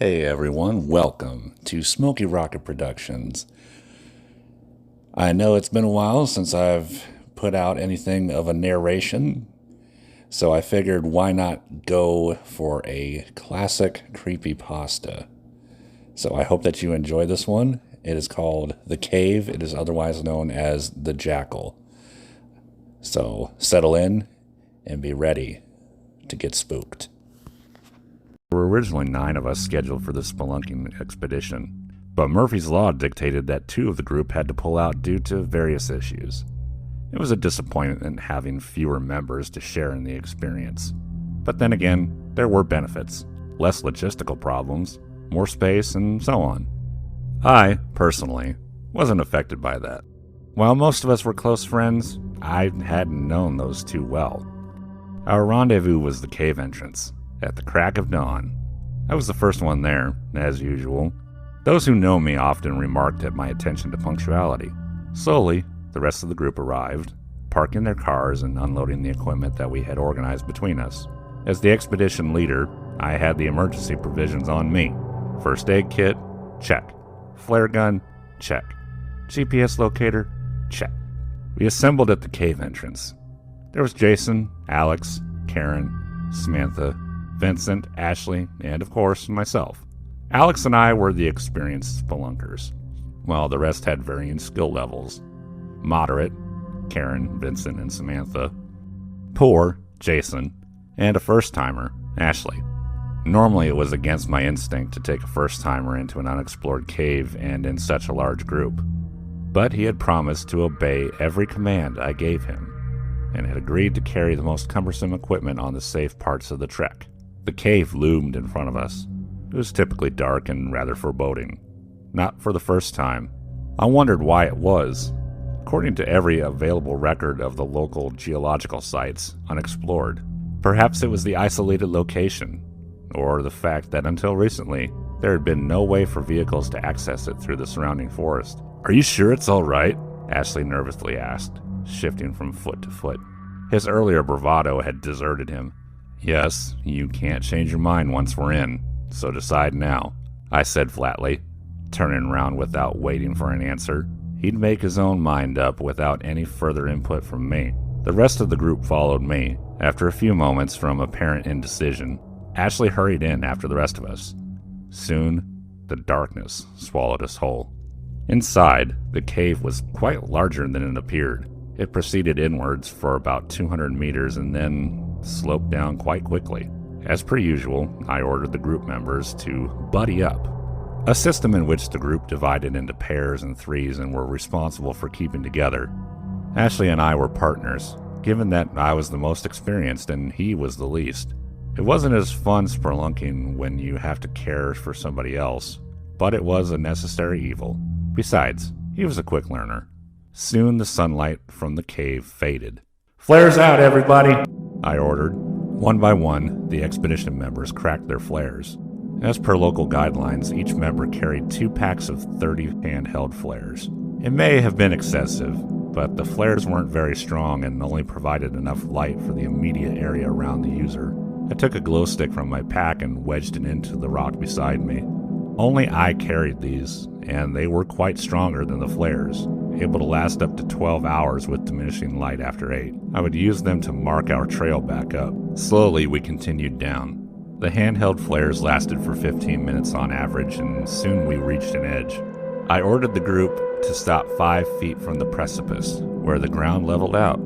Hey everyone, welcome to Smoky Rocket Productions. I know it's been a while since I've put out anything of a narration, so I figured why not go for a classic creepypasta. So I hope that you enjoy this one. It is called The Cave. It is otherwise known as The Jackal. So settle in and be ready to get spooked. There were originally 9 of us scheduled for the spelunking expedition, but Murphy's Law dictated that 2 of the group had to pull out due to various issues. It was a disappointment having fewer members to share in the experience. But then again, there were benefits, less logistical problems, more space, and so on. I, personally, wasn't affected by that. While most of us were close friends, I hadn't known those 2 well. Our rendezvous was the cave entrance, at the crack of dawn. I was the first one there, as usual. Those who know me often remarked at my attention to punctuality. Slowly, the rest of the group arrived, parking their cars and unloading the equipment that we had organized between us. As the expedition leader, I had the emergency provisions on me. First aid kit? Check. Flare gun? Check. GPS locator? Check. We assembled at the cave entrance. There was Jason, Alex, Karen, Samantha, Vincent, Ashley, and of course, myself. Alex and I were the experienced spelunkers, while the rest had varying skill levels. Moderate, Karen, Vincent, and Samantha. Poor, Jason, and a first-timer, Ashley. Normally it was against my instinct to take a first-timer into an unexplored cave and in such a large group, but he had promised to obey every command I gave him, and had agreed to carry the most cumbersome equipment on the safe parts of the trek. The cave loomed in front of us. It was typically dark and rather foreboding. Not for the first time. I wondered why it was. According to every available record of the local geological sites, unexplored. Perhaps it was the isolated location, or the fact that until recently, there had been no way for vehicles to access it through the surrounding forest. "Are you sure it's all right?" Ashley nervously asked, shifting from foot to foot. His earlier bravado had deserted him. "Yes, you can't change your mind once we're in, so decide now," I said flatly, turning around without waiting for an answer. He'd make his own mind up without any further input from me. The rest of the group followed me. After a few moments from apparent indecision, Ashley hurried in after the rest of us. Soon, the darkness swallowed us whole. Inside, the cave was quite larger than it appeared. It proceeded inwards for about 200 meters and then sloped down quite quickly. As per usual, I ordered the group members to buddy up, a system in which the group divided into pairs and threes and were responsible for keeping together. Ashley and I were partners, given that I was the most experienced and he was the least. It wasn't as fun spelunking when you have to care for somebody else, but it was a necessary evil. Besides, he was a quick learner. Soon the sunlight from the cave faded. "Flares out, everybody!" I ordered. One by one, the expedition members cracked their flares. As per local guidelines, each member carried 2 packs of 30 handheld flares. It may have been excessive, but the flares weren't very strong and only provided enough light for the immediate area around the user. I took a glow stick from my pack and wedged it into the rock beside me. Only I carried these, and they were quite stronger than the flares, able to last up to 12 hours with diminishing light after 8. I would use them to mark our trail back up. Slowly, we continued down. The handheld flares lasted for 15 minutes on average, and soon we reached an edge. I ordered the group to stop 5 feet from the precipice, where the ground leveled out.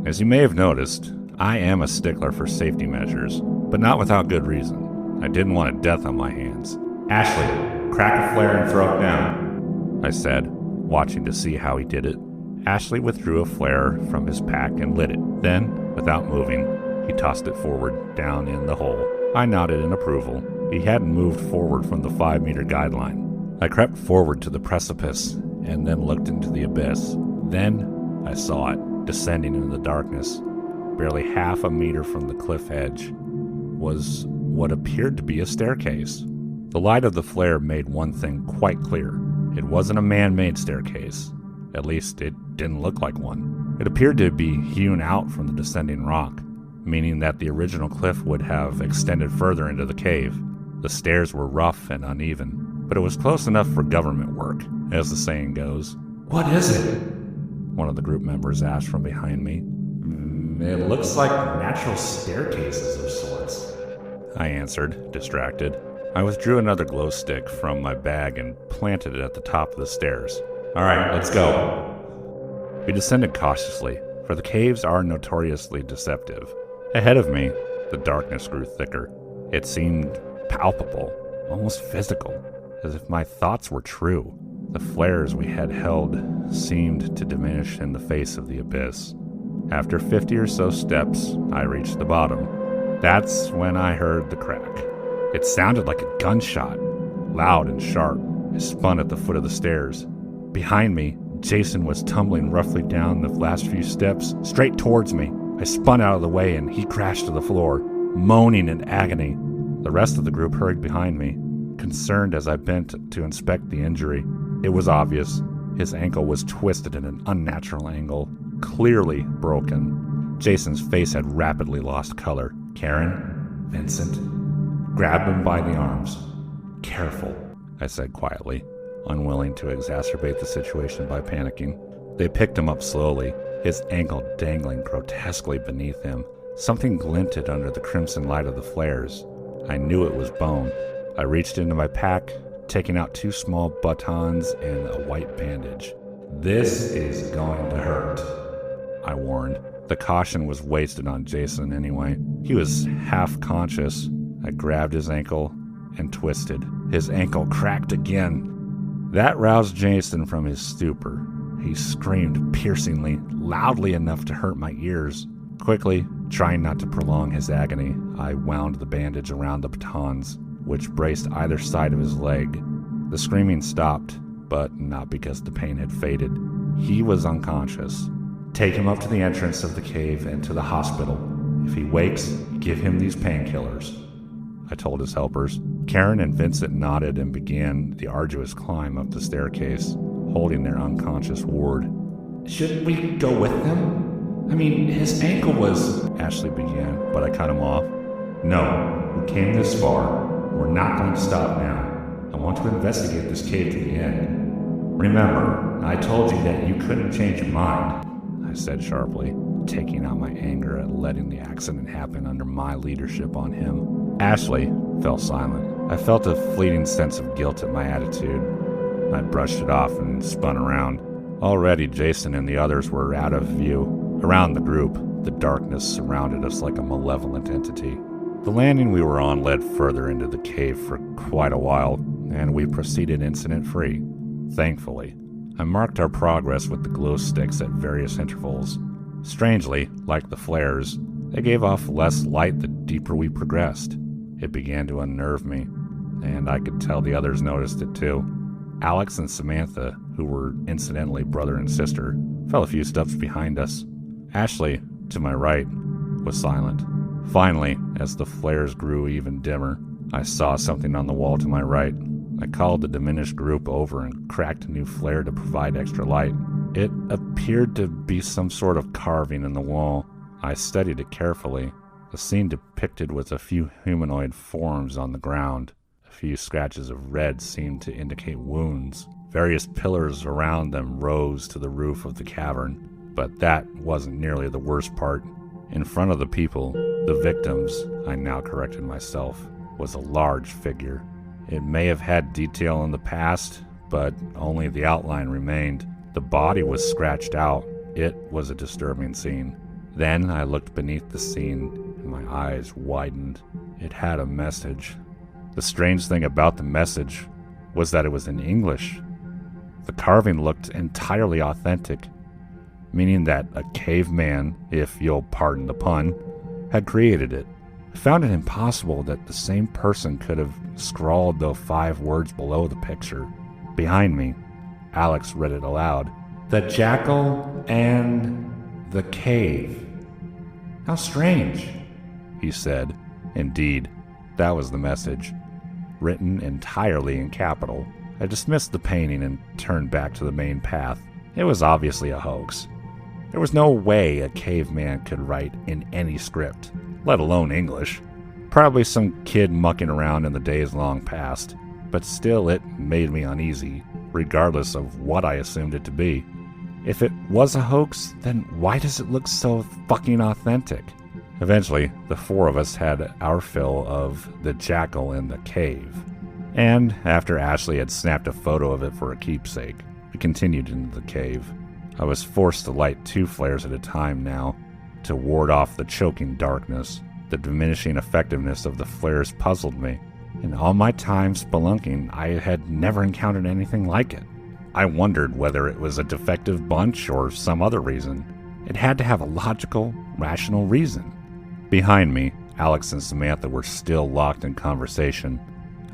As you may have noticed, I am a stickler for safety measures, but not without good reason. I didn't want a death on my hands. "Ashley, crack a flare and throw it down," I said, watching to see how he did it. Ashley withdrew a flare from his pack and lit it. Then, without moving, he tossed it forward, down in the hole. I nodded in approval. He hadn't moved forward from the 5-meter guideline. I crept forward to the precipice and then looked into the abyss. Then I saw it, descending into the darkness. Barely half a meter from the cliff edge was what appeared to be a staircase. The light of the flare made one thing quite clear. It wasn't a man-made staircase. At least, it didn't look like one. It appeared to be hewn out from the descending rock, meaning that the original cliff would have extended further into the cave. The stairs were rough and uneven, but it was close enough for government work, as the saying goes. "What is it?" one of the group members asked from behind me. "It looks like natural staircases of sorts," I answered, distracted. I withdrew another glow stick from my bag and planted it at the top of the stairs. "All right, let's go." We descended cautiously, for the caves are notoriously deceptive. Ahead of me, the darkness grew thicker. It seemed palpable, almost physical, as if my thoughts were true. The flares we had held seemed to diminish in the face of the abyss. After 50 or so steps, I reached the bottom. That's when I heard the crack. It sounded like a gunshot, loud and sharp. I spun at the foot of the stairs. Behind me, Jason was tumbling roughly down the last few steps, straight towards me. I spun out of the way and he crashed to the floor, moaning in agony. The rest of the group hurried behind me, concerned as I bent to inspect the injury. It was obvious. His ankle was twisted at an unnatural angle, clearly broken. Jason's face had rapidly lost color. "Karen, Vincent, grab him by the arms. Careful," I said quietly, unwilling to exacerbate the situation by panicking. They picked him up slowly, his ankle dangling grotesquely beneath him. Something glinted under the crimson light of the flares. I knew it was bone. I reached into my pack, taking out 2 small batons and a white bandage. "This is going to hurt," I warned. The caution was wasted on Jason anyway. He was half conscious. I grabbed his ankle and twisted. His ankle cracked again. That roused Jason from his stupor. He screamed piercingly, loudly enough to hurt my ears. Quickly, trying not to prolong his agony, I wound the bandage around the batons, which braced either side of his leg. The screaming stopped, but not because the pain had faded. He was unconscious. "Take him up to the entrance of the cave and to the hospital. If he wakes, give him these painkillers," I told his helpers. Karen and Vincent nodded and began the arduous climb up the staircase, holding their unconscious ward. "Shouldn't we go with them? I mean, his ankle was..." Ashley began, but I cut him off. "No, we came this far. We're not going to stop now. I want to investigate this cave to the end. Remember, I told you that you couldn't change your mind," I said sharply, taking out my anger at letting the accident happen under my leadership on him. Ashley fell silent. I felt a fleeting sense of guilt at my attitude. I brushed it off and spun around. Already Jason and the others were out of view. Around the group, the darkness surrounded us like a malevolent entity. The landing we were on led further into the cave for quite a while, and we proceeded incident-free. Thankfully, I marked our progress with the glow sticks at various intervals. Strangely, like the flares, they gave off less light the deeper we progressed. It began to unnerve me, and I could tell the others noticed it too. Alex and Samantha, who were incidentally brother and sister, fell a few steps behind us. Ashley, to my right, was silent. Finally, as the flares grew even dimmer, I saw something on the wall to my right. I called the diminished group over and cracked a new flare to provide extra light. It appeared to be some sort of carving in the wall. I studied it carefully. The scene depicted was a few humanoid forms on the ground. A few scratches of red seemed to indicate wounds. Various pillars around them rose to the roof of the cavern, but that wasn't nearly the worst part. In front of the people, the victims, I now corrected myself, was a large figure. It may have had detail in the past, but only the outline remained. The body was scratched out. It was a disturbing scene. Then I looked beneath the scene, and my eyes widened. It had a message. The strange thing about the message was that it was in English. The carving looked entirely authentic, meaning that a caveman, if you'll pardon the pun, had created it. I found it impossible that the same person could have scrawled the 5 words below the picture. Behind me, Alex read it aloud. "The jackal and the cave." "How strange," he said. Indeed, that was the message, written entirely in capital. I dismissed the painting and turned back to the main path. It was obviously a hoax. There was no way a caveman could write in any script, let alone English. Probably some kid mucking around in the days long past, but still it made me uneasy, regardless of what I assumed it to be. If it was a hoax, then why does it look so fucking authentic? Eventually, the four of us had our fill of the jackal in the cave. And after Ashley had snapped a photo of it for a keepsake, we continued into the cave. I was forced to light 2 flares at a time now, to ward off the choking darkness. The diminishing effectiveness of the flares puzzled me. In all my time spelunking, I had never encountered anything like it. I wondered whether it was a defective bunch or some other reason. It had to have a logical, rational reason. Behind me, Alex and Samantha were still locked in conversation.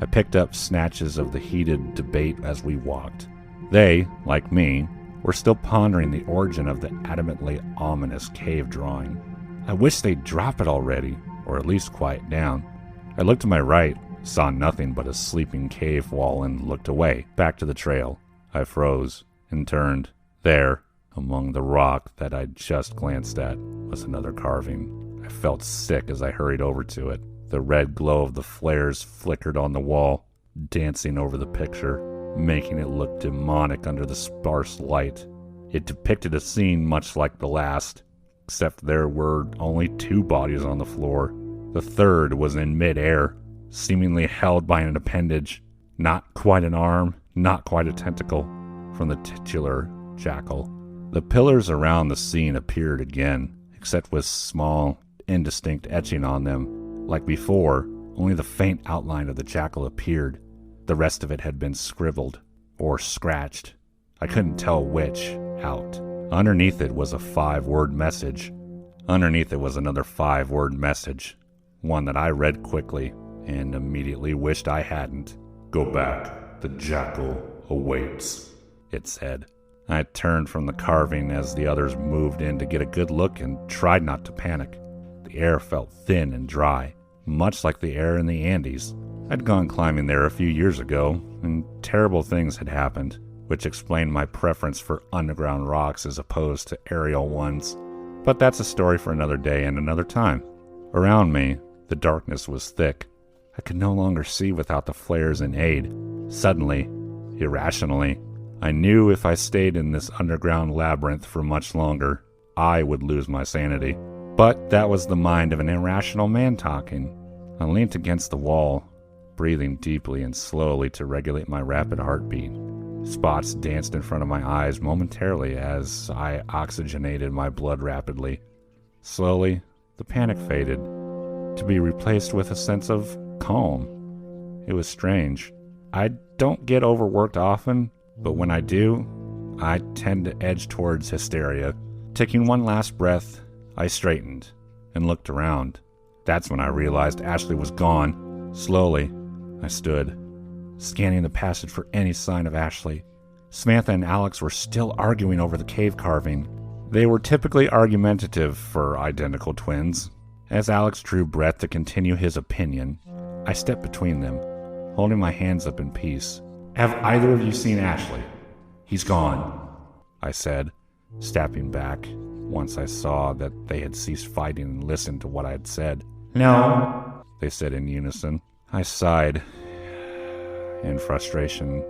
I picked up snatches of the heated debate as we walked. They, like me, were still pondering the origin of the adamantly ominous cave drawing. I wish they'd drop it already, or at least quiet down. I looked to my right, saw nothing but a sleeping cave wall, and looked away, back to the trail. I froze and turned. There, among the rock that I'd just glanced at, was another carving. I felt sick as I hurried over to it. The red glow of the flares flickered on the wall, dancing over the picture, making it look demonic under the sparse light. It depicted a scene much like the last, except there were only 2 bodies on the floor. The third was in mid-air, seemingly held by an appendage, not quite an arm, not quite a tentacle, from the titular jackal. The pillars around the scene appeared again, except with small, indistinct etching on them. Like before, only the faint outline of the jackal appeared. The rest of it had been scribbled, or scratched. I couldn't tell which, out. Underneath it was a 5-word message. Underneath it was another 5-word message, one that I read quickly and immediately wished I hadn't. "Go back, the jackal awaits," it said. I turned from the carving as the others moved in to get a good look and tried not to panic. The air felt thin and dry, much like the air in the Andes. I'd gone climbing there a few years ago, and terrible things had happened, which explained my preference for underground rocks as opposed to aerial ones. But that's a story for another day and another time. Around me, the darkness was thick. I could no longer see without the flares in aid. Suddenly, irrationally, I knew if I stayed in this underground labyrinth for much longer, I would lose my sanity. But that was the mind of an irrational man talking. I leaned against the wall, breathing deeply and slowly to regulate my rapid heartbeat. Spots danced in front of my eyes momentarily as I oxygenated my blood rapidly. Slowly, the panic faded, to be replaced with a sense of calm. It was strange. I don't get overworked often, but when I do, I tend to edge towards hysteria. Taking one last breath, I straightened and looked around. That's when I realized Ashley was gone. Slowly, I stood, scanning the passage for any sign of Ashley. Samantha and Alex were still arguing over the cave carving. They were typically argumentative for identical twins. As Alex drew breath to continue his opinion, I stepped between them, holding my hands up in peace. "Have either of you seen Ashley?" "He's gone," I said, stepping back once I saw that they had ceased fighting and listened to what I had said. "No," they said in unison. I sighed in frustration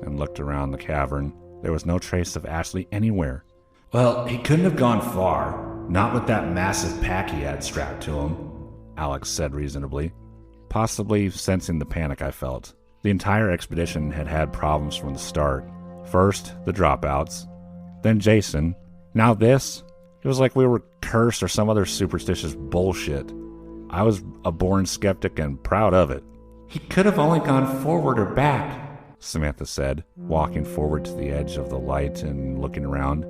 and looked around the cavern. There was no trace of Ashley anywhere. "Well, he couldn't have gone far, not with that massive pack he had strapped to him," Alex said reasonably, possibly sensing the panic I felt. The entire expedition had had problems from the start. First, the dropouts, then Jason, now this. It was like we were cursed or some other superstitious bullshit. I was a born skeptic and proud of it. "He could have only gone forward or back," Samantha said, walking forward to the edge of the light and looking around.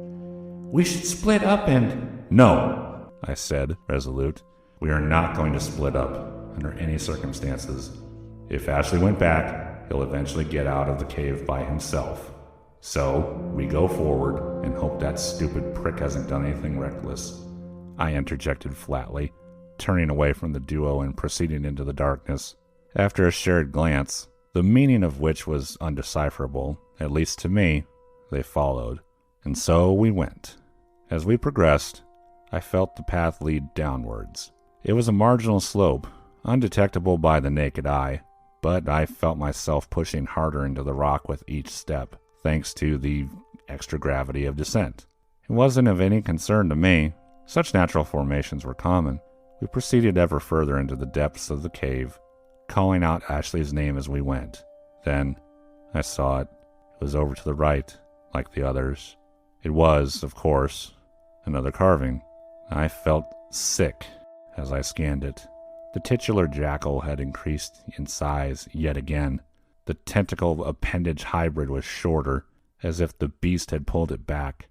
"We should split up and—" "No," I said, resolute. "We are not going to split up under any circumstances. If Ashley went back, he'll eventually get out of the cave by himself. So, we go forward and hope that stupid prick hasn't done anything reckless." I interjected flatly, turning away from the duo and proceeding into the darkness. After a shared glance, the meaning of which was undecipherable, at least to me, they followed. And so we went. As we progressed, I felt the path lead downwards. It was a marginal slope, undetectable by the naked eye, but I felt myself pushing harder into the rock with each step, thanks to the extra gravity of descent. It wasn't of any concern to me. Such natural formations were common. We proceeded ever further into the depths of the cave, calling out Ashley's name as we went. Then, I saw it. It was over to the right, like the others. It was, of course, another carving. I felt sick as I scanned it. The titular jackal had increased in size yet again. The tentacle appendage hybrid was shorter, as if the beast had pulled it back.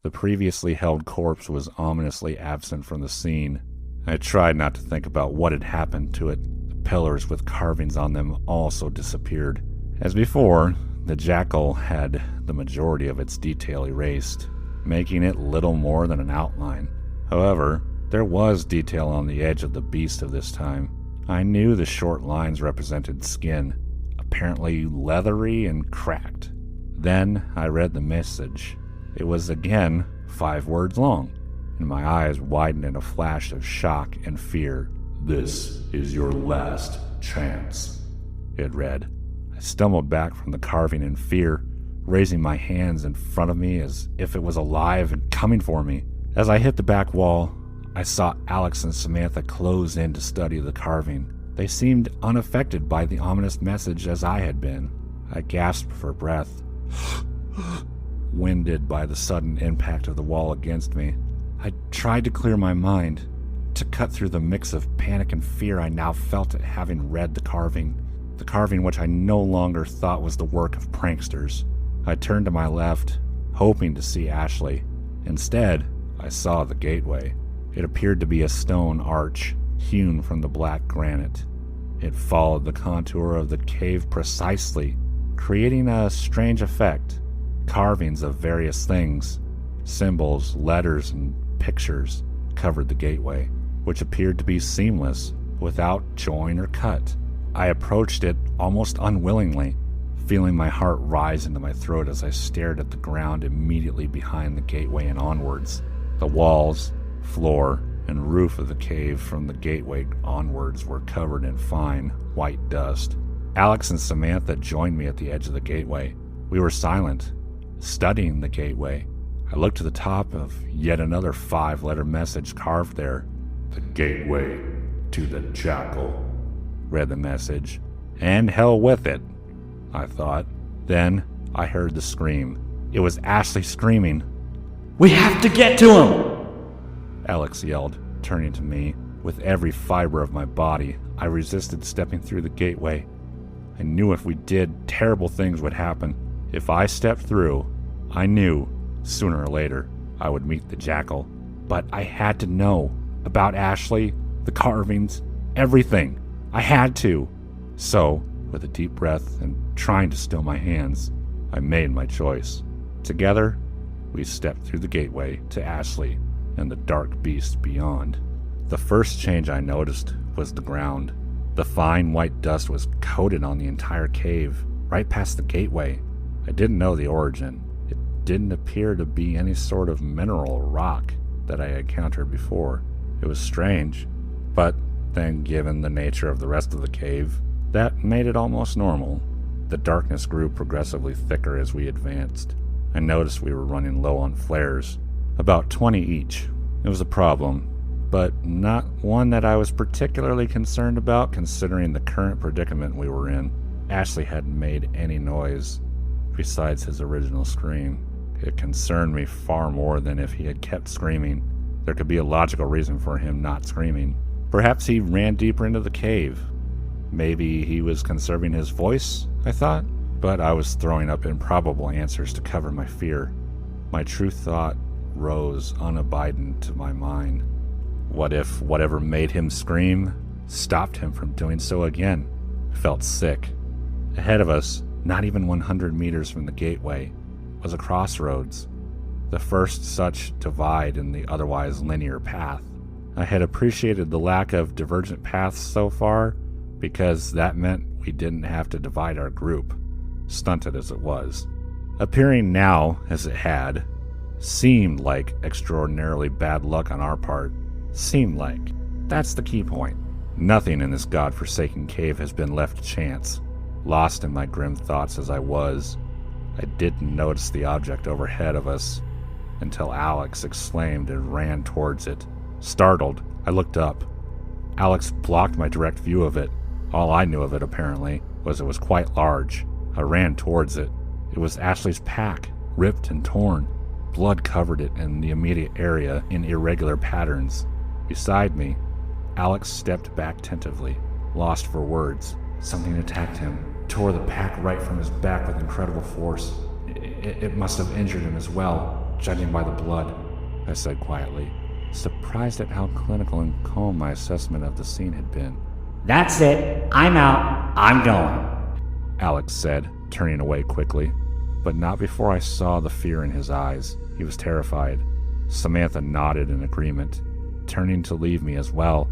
The previously held corpse was ominously absent from the scene. I tried not to think about what had happened to it. The pillars with carvings on them also disappeared. As before, the jackal had the majority of its detail erased, making it little more than an outline. However, there was detail on the edge of the beast of this time. I knew the short lines represented skin, apparently leathery and cracked. Then I read the message. It was again 5 words long, and my eyes widened in a flash of shock and fear. "This is your last chance," it read. I stumbled back from the carving in fear, raising my hands in front of me as if it was alive and coming for me. As I hit the back wall, I saw Alex and Samantha close in to study the carving. They seemed unaffected by the ominous message as I had been. I gasped for breath, winded by the sudden impact of the wall against me. I tried to clear my mind, to cut through the mix of panic and fear I now felt at having read the carving which I no longer thought was the work of pranksters. I turned to my left, hoping to see Ashley. Instead, I saw the gateway. It appeared to be a stone arch, hewn from the black granite. It followed the contour of the cave precisely, creating a strange effect. Carvings of various things, symbols, letters, and pictures covered the gateway, which appeared to be seamless, without join or cut. I approached it almost unwillingly, feeling my heart rise into my throat as I stared at the ground immediately behind the gateway and onwards. The walls, floor, and roof of the cave from the gateway onwards were covered in fine, white dust. Alex and Samantha joined me at the edge of the gateway. We were silent, studying the gateway. I looked to the top of yet another 5-letter message carved there. "The gateway to the jackal," read the message. And hell with it, I thought. Then I heard the scream. It was Ashley screaming. "We have to get to him!" Alex yelled, turning to me. With every fiber of my body, I resisted stepping through the gateway. I knew if we did, terrible things would happen. If I stepped through, I knew, sooner or later, I would meet the jackal. But I had to know about Ashley, the carvings, everything. I had to. So, with a deep breath and trying to still my hands, I made my choice. Together, we stepped through the gateway to Ashley and the dark beast beyond. The first change I noticed was the ground. The fine white dust was coated on the entire cave, right past the gateway. I didn't know the origin. It didn't appear to be any sort of mineral or rock that I had encountered before. It was strange, but then given the nature of the rest of the cave, that made it almost normal. The darkness grew progressively thicker as we advanced. I noticed we were running low on flares, about 20 each. It was a problem, but not one that I was particularly concerned about considering the current predicament we were in. Ashley hadn't made any noise besides his original scream. It concerned me far more than if he had kept screaming. There could be a logical reason for him not screaming. Perhaps he ran deeper into the cave. Maybe he was conserving his voice, I thought, but I was throwing up improbable answers to cover my fear. My true thought rose unabiding to my mind. What if whatever made him scream stopped him from doing so again? I felt sick. Ahead of us, not even 100 meters from the gateway, was a crossroads, the first such divide in the otherwise linear path. I had appreciated the lack of divergent paths so far, because that meant we didn't have to divide our group, stunted as it was. Appearing now as it had, seemed like extraordinarily bad luck on our part. Seemed like. That's the key point. Nothing in this godforsaken cave has been left to chance. Lost in my grim thoughts as I was, I didn't notice the object overhead of us until Alex exclaimed and ran towards it. Startled, I looked up. Alex blocked my direct view of it. All I knew of it, apparently, was it was quite large. I ran towards it. It was Ashley's pack, ripped and torn. Blood covered it in the immediate area in irregular patterns. Beside me, Alex stepped back tentatively, lost for words. Something attacked him, tore the pack right from his back with incredible force. It must have injured him as well, judging by the blood, I said quietly, surprised at how clinical and calm my assessment of the scene had been. That's it. I'm out. I'm going. Alex said, turning away quickly, but not before I saw the fear in his eyes. He was terrified. Samantha nodded in agreement, turning to leave me as well.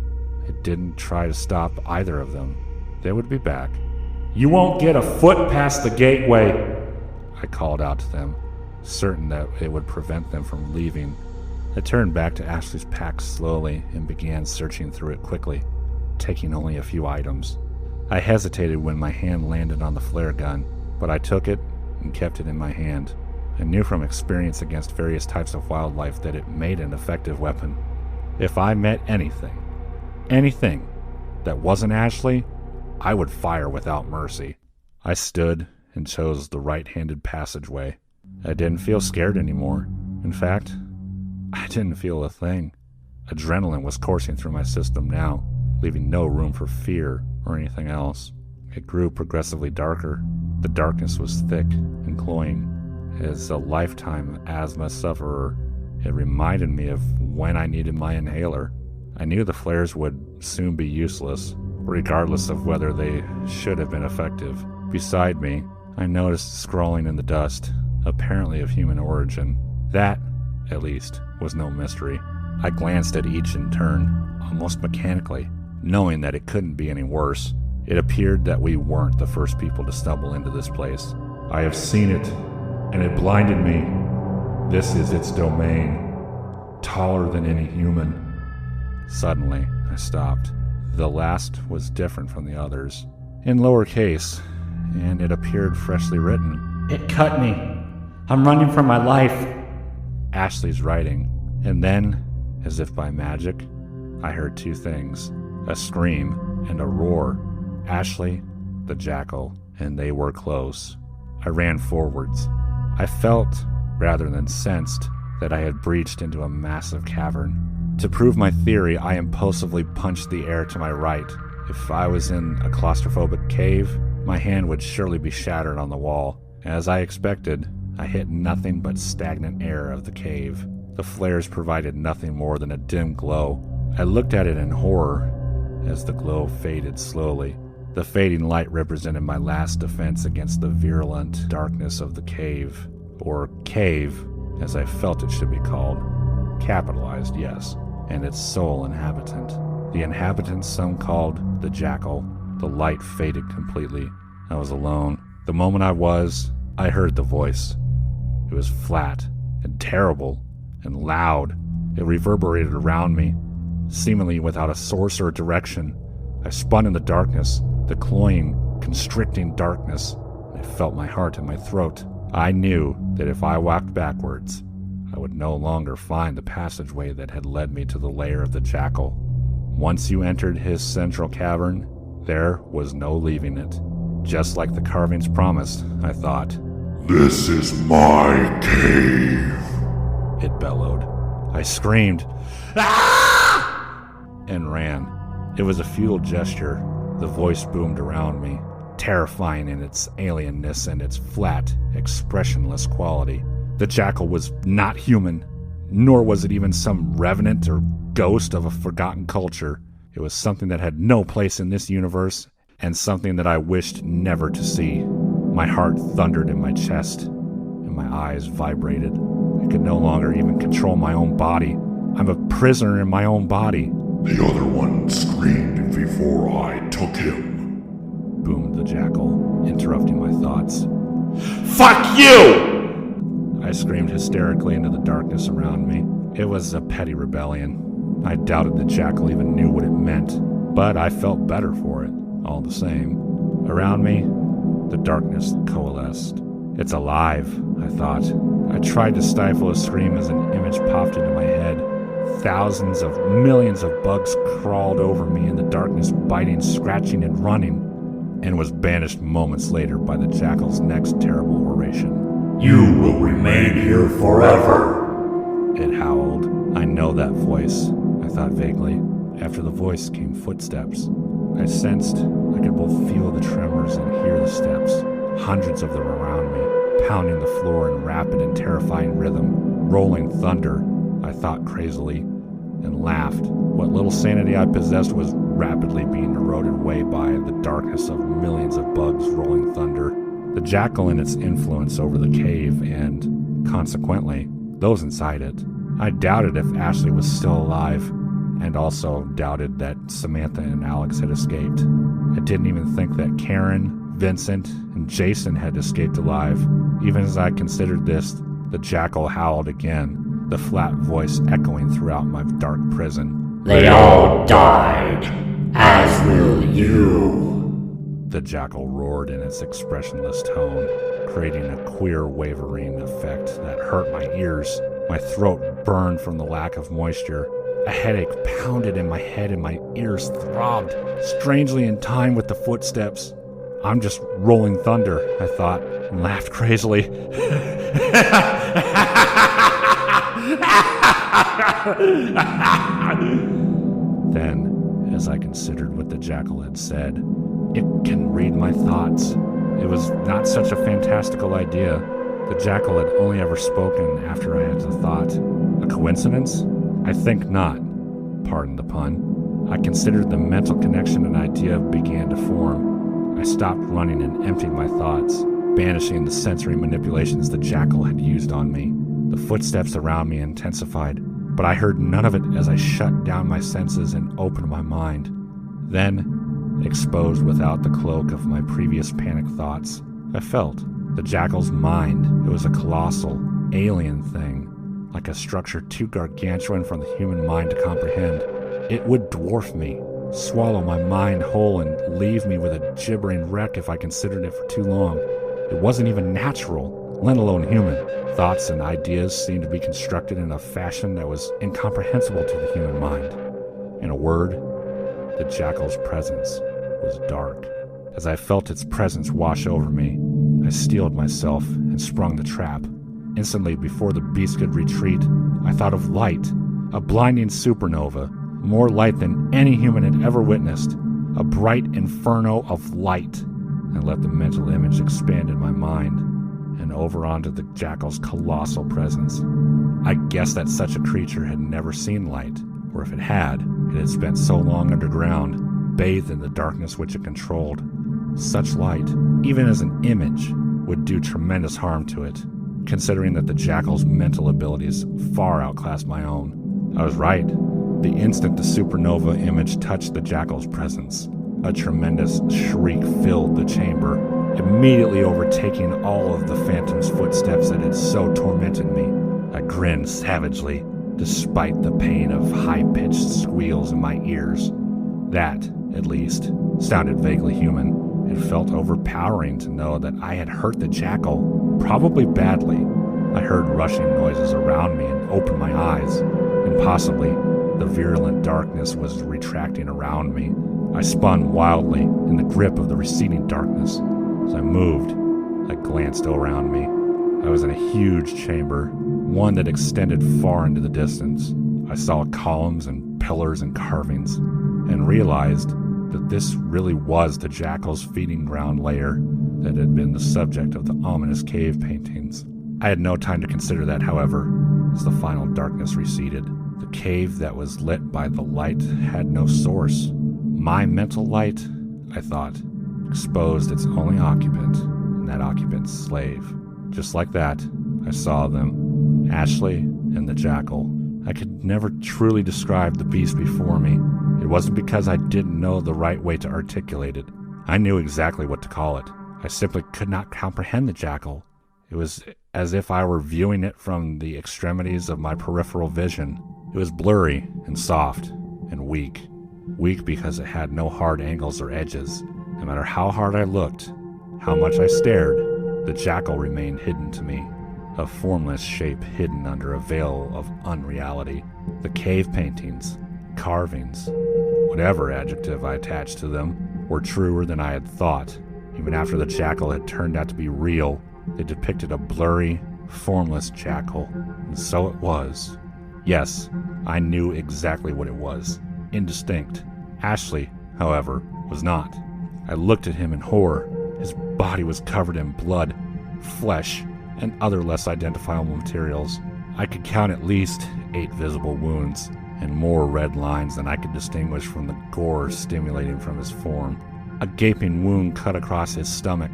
I didn't try to stop either of them. They would be back. "You won't get a foot past the gateway," I called out to them, certain that it would prevent them from leaving. I turned back to Ashley's pack slowly and began searching through it quickly, taking only a few items. I hesitated when my hand landed on the flare gun, but I took it and kept it in my hand. I knew from experience against various types of wildlife that it made an effective weapon. If I met anything that wasn't Ashley, I would fire without mercy. I stood and chose the right-handed passageway. I didn't feel scared anymore. In fact, I didn't feel a thing. Adrenaline was coursing through my system now, leaving no room for fear or anything else. It grew progressively darker. The darkness was thick and cloying. As a lifetime asthma sufferer, it reminded me of when I needed my inhaler. I knew the flares would soon be useless, regardless of whether they should have been effective. Beside me, I noticed scrawling in the dust, apparently of human origin. That, at least, was no mystery. I glanced at each in turn, almost mechanically, knowing that it couldn't be any worse. It appeared that we weren't the first people to stumble into this place. "I have seen it, and it blinded me. This is its domain, taller than any human." Suddenly, I stopped. The last was different from the others, in lowercase, and it appeared freshly written. It cut me. I'm running for my life. Ashley's writing, and then, as if by magic, I heard two things, a scream and a roar. Ashley, the jackal, and they were close. I ran forwards. I felt, rather than sensed, that I had breached into a massive cavern. To prove my theory, I impulsively punched the air to my right. If I was in a claustrophobic cave, my hand would surely be shattered on the wall. As I expected, I hit nothing but stagnant air of the cave. The flares provided nothing more than a dim glow. I looked at it in horror as the glow faded slowly. The fading light represented my last defense against the virulent darkness of the cave. Or cave, as I felt it should be called. Capitalized, yes. And its sole inhabitant. The inhabitant some called the jackal. The light faded completely. I was alone. The moment I heard the voice. It was flat and terrible and loud. It reverberated around me, seemingly without a source or direction. I spun in the darkness, the cloying, constricting darkness. I felt my heart in my throat. I knew that if I walked backwards, I would no longer find the passageway that had led me to the lair of the jackal. Once you entered his central cavern, there was no leaving it. Just like the carvings promised, I thought. "This is my cave," it bellowed. I screamed, "Ah!" and ran. It was a futile gesture. The voice boomed around me, terrifying in its alienness and its flat, expressionless quality. The jackal was not human, nor was it even some revenant or ghost of a forgotten culture. It was something that had no place in this universe, and something that I wished never to see. My heart thundered in my chest, and my eyes vibrated. I could no longer even control my own body. I'm a prisoner in my own body. "The other one screamed before I took him," boomed the jackal, interrupting my thoughts. Fuck you! I screamed hysterically into the darkness around me. It was a petty rebellion. I doubted the jackal even knew what it meant. but I felt better for it, all the same. Around me, the darkness coalesced. It's alive, I thought. I tried to stifle a scream as an image popped into my head. Thousands of millions of bugs crawled over me in the darkness, biting, scratching, and running, and was banished moments later by the jackal's next terrible oration. You will remain here forever. It howled. I know that voice, I thought vaguely. After the voice came footsteps. I sensed I could both feel the tremors and hear the steps, hundreds of them around me, pounding the floor in rapid and terrifying rhythm. Rolling thunder, I thought crazily, and laughed. What little sanity I possessed was rapidly being eroded away by the darkness of millions of bugs rolling thunder. The jackal and its influence over the cave, and, consequently, those inside it. I doubted if Ashley was still alive, and also doubted that Samantha and Alex had escaped. I didn't even think that Karen, Vincent, and Jason had escaped alive. Even as I considered this, the jackal howled again, the flat voice echoing throughout my dark prison. They all died, as will you. The jackal roared in its expressionless tone, creating a queer wavering effect that hurt my ears. My throat burned from the lack of moisture. A headache pounded in my head and my ears throbbed, strangely in time with the footsteps. I'm just rolling thunder, I thought, and laughed crazily. Then, as I considered what the jackal had said, it can read my thoughts. It was not such a fantastical idea. The jackal had only ever spoken after I had the thought. A coincidence? I think not. Pardon the pun. I considered the mental connection an idea began to form. I stopped running and emptied my thoughts, banishing the sensory manipulations the jackal had used on me. The footsteps around me intensified, but I heard none of it as I shut down my senses and opened my mind. Then, exposed without the cloak of my previous panic thoughts, I felt the jackal's mind. It was a colossal, alien thing, like a structure too gargantuan for the human mind to comprehend. It would dwarf me, swallow my mind whole, and leave me with a gibbering wreck if I considered it for too long. It wasn't even natural, let alone human. Thoughts and ideas seemed to be constructed in a fashion that was incomprehensible to the human mind. In a word, the jackal's presence was dark. As I felt its presence wash over me, I steeled myself and sprung the trap. Instantly, before the beast could retreat, I thought of light, a blinding supernova, more light than any human had ever witnessed, a bright inferno of light, and let the mental image expand in my mind and over onto the jackal's colossal presence. I guessed that such a creature had never seen light, or if it had spent so long underground, bathed in the darkness which it controlled. Such light, even as an image, would do tremendous harm to it, considering that the jackal's mental abilities far outclassed my own. I was right. The instant the supernova image touched the jackal's presence, a tremendous shriek filled the chamber, immediately overtaking all of the phantom's footsteps that had so tormented me. I grinned savagely, despite the pain of high-pitched squeals in my ears. That, at least, sounded vaguely human. It felt overpowering to know that I had hurt the jackal, probably badly. I heard rushing noises around me and opened my eyes, and possibly the virulent darkness was retracting around me. I spun wildly in the grip of the receding darkness. As I moved, I glanced around me. I was in a huge chamber, one that extended far into the distance. I saw columns and pillars and carvings, and realized that this really was the jackal's feeding ground lair that had been the subject of the ominous cave paintings. I had no time to consider that, however, as the final darkness receded. The cave that was lit by the light had no source. My mental light, I thought, exposed its only occupant, and that occupant's slave. Just like that, I saw them, Ashley and the jackal. I could never truly describe the beast before me. It wasn't because I didn't know the right way to articulate it. I knew exactly what to call it. I simply could not comprehend the jackal. It was as if I were viewing it from the extremities of my peripheral vision. It was blurry and soft and weak, Weak because it had no hard angles or edges. No matter how hard I looked, how much I stared, the jackal remained hidden to me. A formless shape hidden under a veil of unreality. The cave paintings, carvings, whatever adjective I attached to them, were truer than I had thought. Even after the jackal had turned out to be real, they depicted a blurry, formless jackal. And so it was. Yes, I knew exactly what it was. Indistinct. Ashley, however, was not. I looked at him in horror. His body was covered in blood, flesh, and other less identifiable materials. I could count at least 8 visible wounds, and more red lines than I could distinguish from the gore stimulating from his form. A gaping wound cut across his stomach,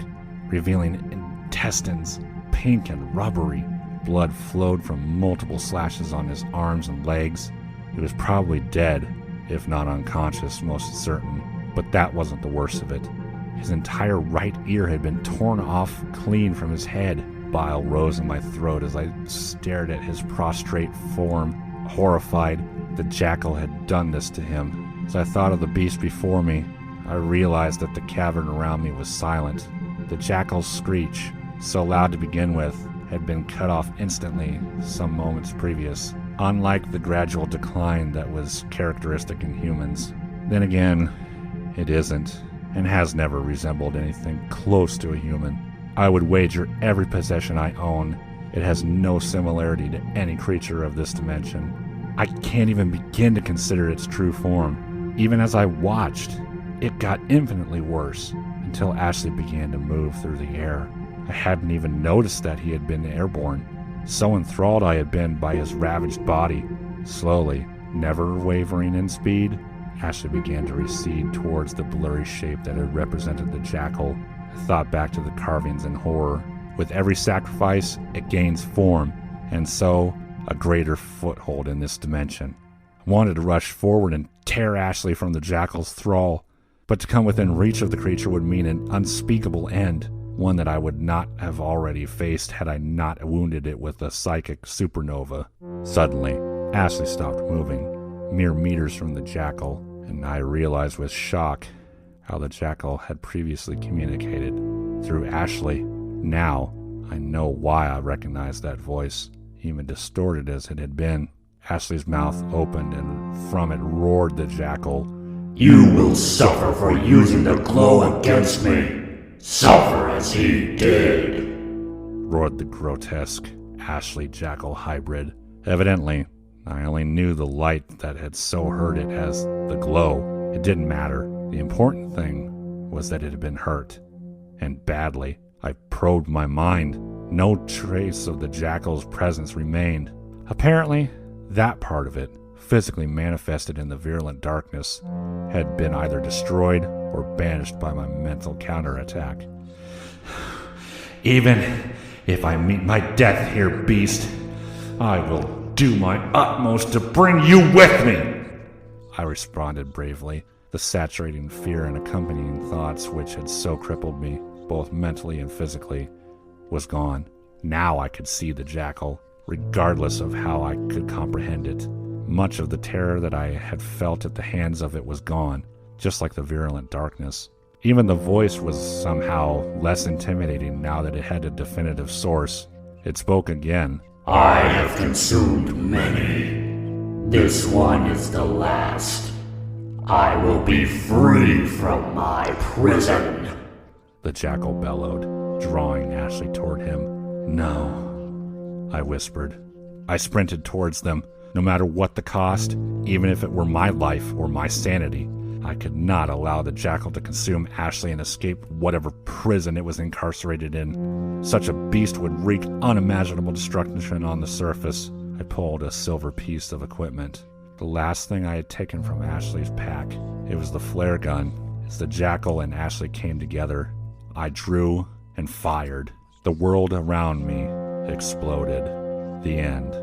revealing intestines, pink and rubbery. Blood flowed from multiple slashes on his arms and legs. He was probably dead, if not unconscious, most certain. But that wasn't the worst of it. His entire right ear had been torn off clean from his head. Bile rose in my throat as I stared at his prostrate form. Horrified, the jackal had done this to him. As I thought of the beast before me, I realized that the cavern around me was silent. The jackal's screech, so loud to begin with, had been cut off instantly some moments previous, unlike the gradual decline that was characteristic in humans. Then again, it isn't, and has never resembled anything close to a human. I would wager every possession I own it has no similarity to any creature of this dimension. I can't even begin to consider its true form. Even as I watched, it got infinitely worse, until Ashley began to move through the air. I hadn't even noticed that he had been airborne. So enthralled I had been by his ravaged body. Slowly, never wavering in speed, Ashley began to recede towards the blurry shape that had represented the jackal. I thought back to the carvings in horror. With every sacrifice, it gains form, and so a greater foothold in this dimension. I wanted to rush forward and tear Ashley from the jackal's thrall, but to come within reach of the creature would mean an unspeakable end, one that I would not have already faced had I not wounded it with a psychic supernova. Suddenly, Ashley stopped moving, mere meters from the jackal, and I realized with shock how the jackal had previously communicated through Ashley. Now, I know why I recognized that voice, even distorted as it had been. Ashley's mouth opened, and from it roared the jackal. You will suffer for using the glow against me. Suffer as he did, Roared the grotesque Ashley-jackal hybrid. Evidently, I only knew the light that had so hurt it as the glow. It didn't matter. The important thing was that it had been hurt, and badly. I probed my mind. No trace of the jackal's presence remained. Apparently, that part of it, physically manifested in the virulent darkness, had been either destroyed or banished by my mental counterattack. Even if I meet my death here, beast, I will do my utmost to bring you with me, I responded bravely. The saturating fear and accompanying thoughts which had so crippled me, both mentally and physically, was gone. Now I could see the jackal, regardless of how I could comprehend it. Much of the terror that I had felt at the hands of it was gone, just like the virulent darkness. Even the voice was somehow less intimidating now that it had a definitive source. It spoke again. I have consumed many. This one is the last. I will be free from my prison, the jackal bellowed, drawing Ashley toward him. No, I whispered. I sprinted towards them. No matter what the cost, even if it were my life or my sanity, I could not allow the jackal to consume Ashley and escape whatever prison it was incarcerated in. Such a beast would wreak unimaginable destruction on the surface. I pulled a silver piece of equipment. The last thing I had taken from Ashley's pack. It was the flare gun. As the jackal and Ashley came together, I drew and fired. The world around me exploded. The end.